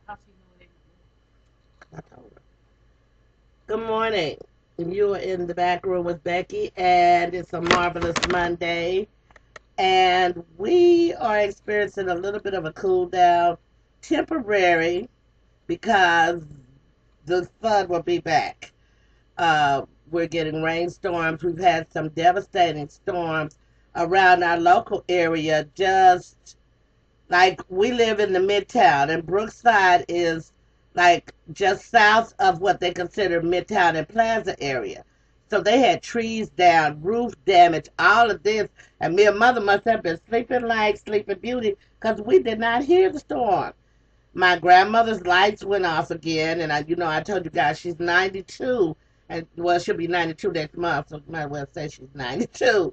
I told her. Good morning. You are in the back room with Becky, and it's a marvelous Monday. And we are experiencing a little bit of a cool down, temporary, because the sun will be back. We're getting rainstorms. We've had some devastating storms around our local area. Just like we live in the Midtown, and Brookside is like just south of what they consider Midtown and Plaza area. So they had trees down, roof damage, all of this. And me and mother must have been sleeping like Sleeping Beauty because we did not hear the storm. My grandmother's lights went off again, and I told you guys she's 92, and well, she'll be 92 next month, so you might as well say she's 92.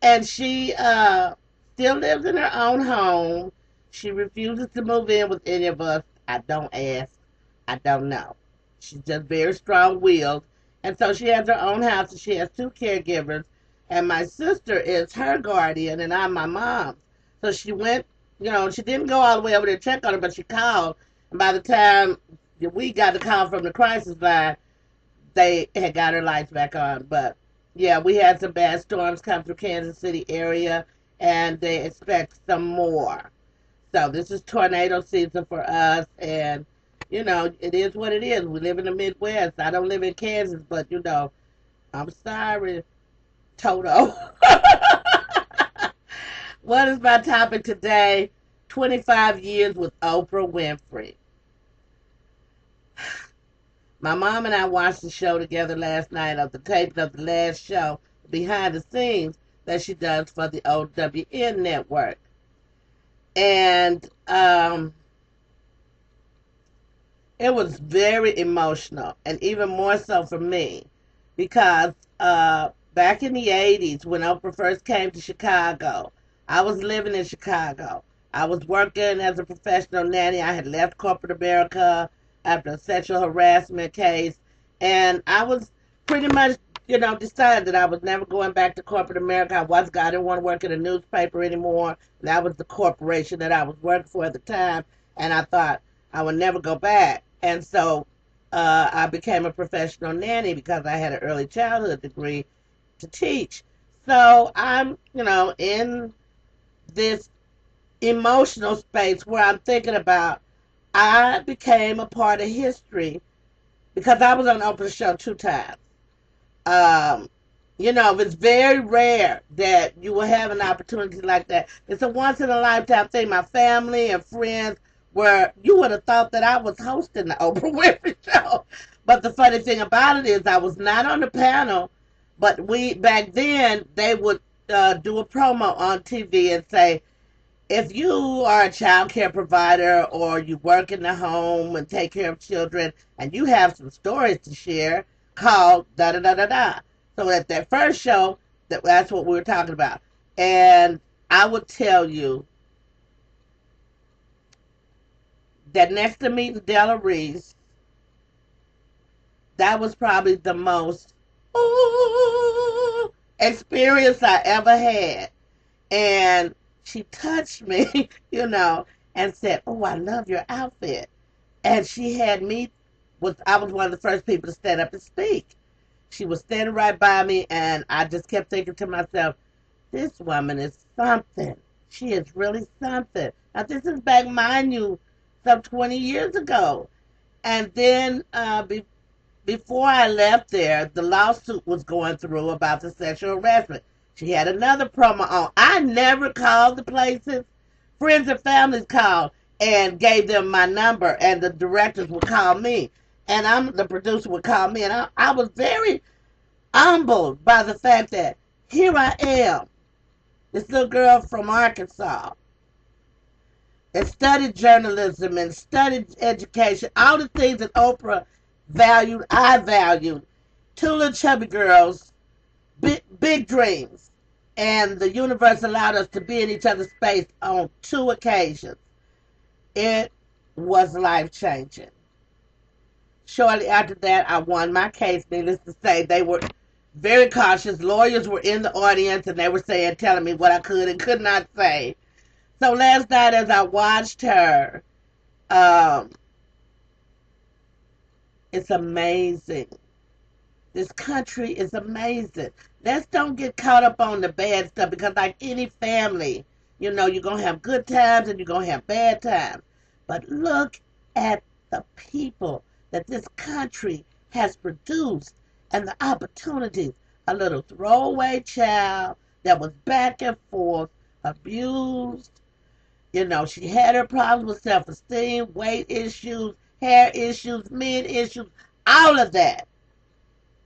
And she still lives in her own home. She refuses to move in with any of us. I don't ask. I don't know. She's just very strong-willed, and so she has her own house, and she has two caregivers. And my sister is her guardian, and I'm my mom's. So she went. She didn't go all the way over there to check on her, but she called. And by the time we got the call from the crisis line, they had got her lights back on. But yeah, we had some bad storms come through Kansas City area, and they expect some more. So this is tornado season for us, and it is what it is. We live in the Midwest. I don't live in Kansas, but I'm sorry, Toto. What is my topic today? 25 years with Oprah Winfrey. My mom and I watched the show together last night of the tapes of the last show, behind the scenes that she does for the OWN network. And it was very emotional, and even more so for me, because back in the 80s when Oprah first came to Chicago, I was living in Chicago. I was working as a professional nanny. I had left corporate America after a sexual harassment case, and I was pretty much, decided that I was never going back to corporate America. I didn't want to work in a newspaper anymore. That was the corporation that I was working for at the time, and I thought I would never go back. And so I became a professional nanny because I had an early childhood degree to teach. So I'm, in this emotional space where I'm thinking about I became a part of history because I was on Oprah's show two times. Um, it's very rare that you will have an opportunity like that. It's a once in a lifetime thing. My family and friends where you would have thought that I was hosting the Oprah Winfrey show. But the funny thing about it is I was not on the panel, but back then they would do a promo on TV and say, if you are a child care provider or you work in the home and take care of children and you have some stories to share, call da da da da da. So at that first show, that's what we were talking about. And I would tell you that next to meeting Della Reese, that was probably the most ooh, experience I ever had. And she touched me, and said, "Oh, I love your outfit." And she had me, I was one of the first people to stand up and speak. She was standing right by me, and I just kept thinking to myself, this woman is something. She is really something. Now, this is back, mind you, some 20 years ago. And then before I left there, the lawsuit was going through about the sexual harassment. She had another promo on. I never called the places. Friends and families called and gave them my number, and the directors would call me. And the producer would call me, and I was very humbled by the fact that here I am, this little girl from Arkansas, and studied journalism and studied education, all the things that Oprah valued, I valued. Two little chubby girls, big dreams. And the universe allowed us to be in each other's space on two occasions. It was life changing. Shortly after that, I won my case. Needless to say, they were very cautious. Lawyers were in the audience, and they were telling me what I could and could not say. So last night, as I watched her, um, It's amazing. This country is amazing. Let's don't get caught up on the bad stuff because, like any family, you're going to have good times and you're going to have bad times. But look at the people that this country has produced and the opportunities. A little throwaway child that was back and forth, abused. She had her problems with self esteem, weight issues, hair issues, men issues, all of that.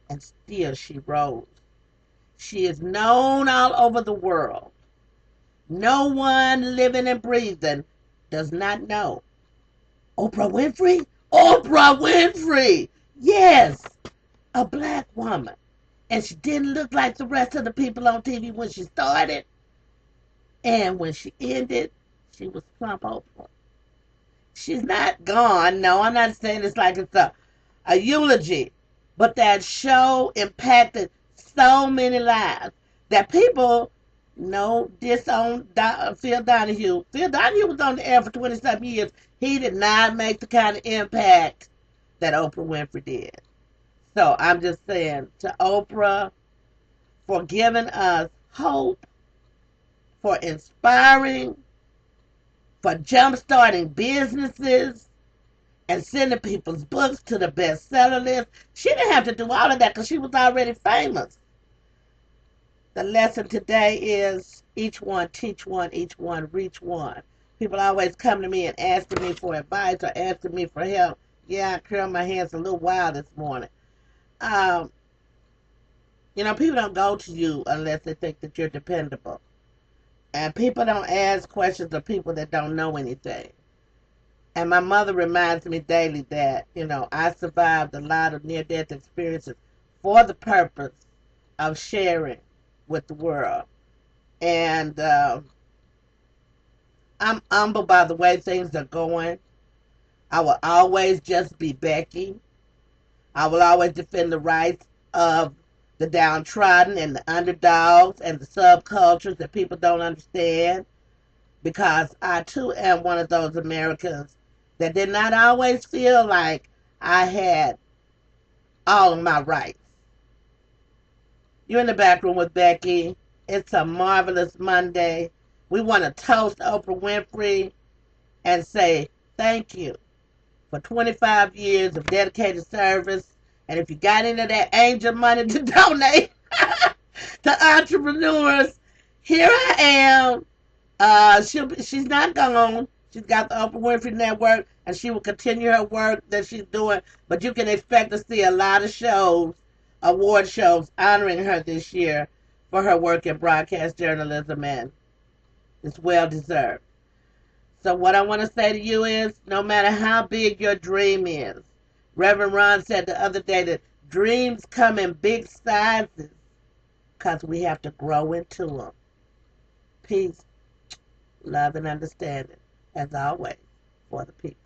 And still she rose. She is known all over the world. No one living and breathing does not know. Oprah Winfrey? Oprah Winfrey! Yes, a black woman. And she didn't look like the rest of the people on TV when she started. And when she ended, she was plump Oprah. She's not gone. No, I'm not saying it's like it's a eulogy. But that show impacted so many lives that people disown Phil Donahue. Phil Donahue was on the air for 20-something years. He did not make the kind of impact that Oprah Winfrey did. So I'm just saying to Oprah for giving us hope, for inspiring, for jump-starting businesses, and sending people's books to the bestseller list. She didn't have to do all of that because she was already famous. The lesson today is each one teach one, each one reach one. People always come to me and asking me for advice or asking me for help. Yeah, I curled my hands a little wild this morning. People don't go to you unless they think that you're dependable. And people don't ask questions of people that don't know anything. And my mother reminds me daily that, I survived a lot of near-death experiences for the purpose of sharing with the world. And I'm humbled by the way things are going. I will always just be Becky. I will always defend the rights of the downtrodden and the underdogs and the subcultures that people don't understand, because I too am one of those Americans that did not always feel like I had all of my rights. You're in the back room with Becky. It's a marvelous Monday. We want to toast Oprah Winfrey and say thank you for 25 years of dedicated service. And if you got into that angel money to donate to entrepreneurs, here I am. She's not gone. She's got the Oprah Winfrey Network, and she will continue her work that she's doing. But you can expect to see a lot of shows, award shows, honoring her this year for her work in broadcast journalism, and it's well deserved. So what I want to say to you is, no matter how big your dream is, Reverend Ron said the other day that dreams come in big sizes because we have to grow into them. Peace, love, and understanding, as always, for the people.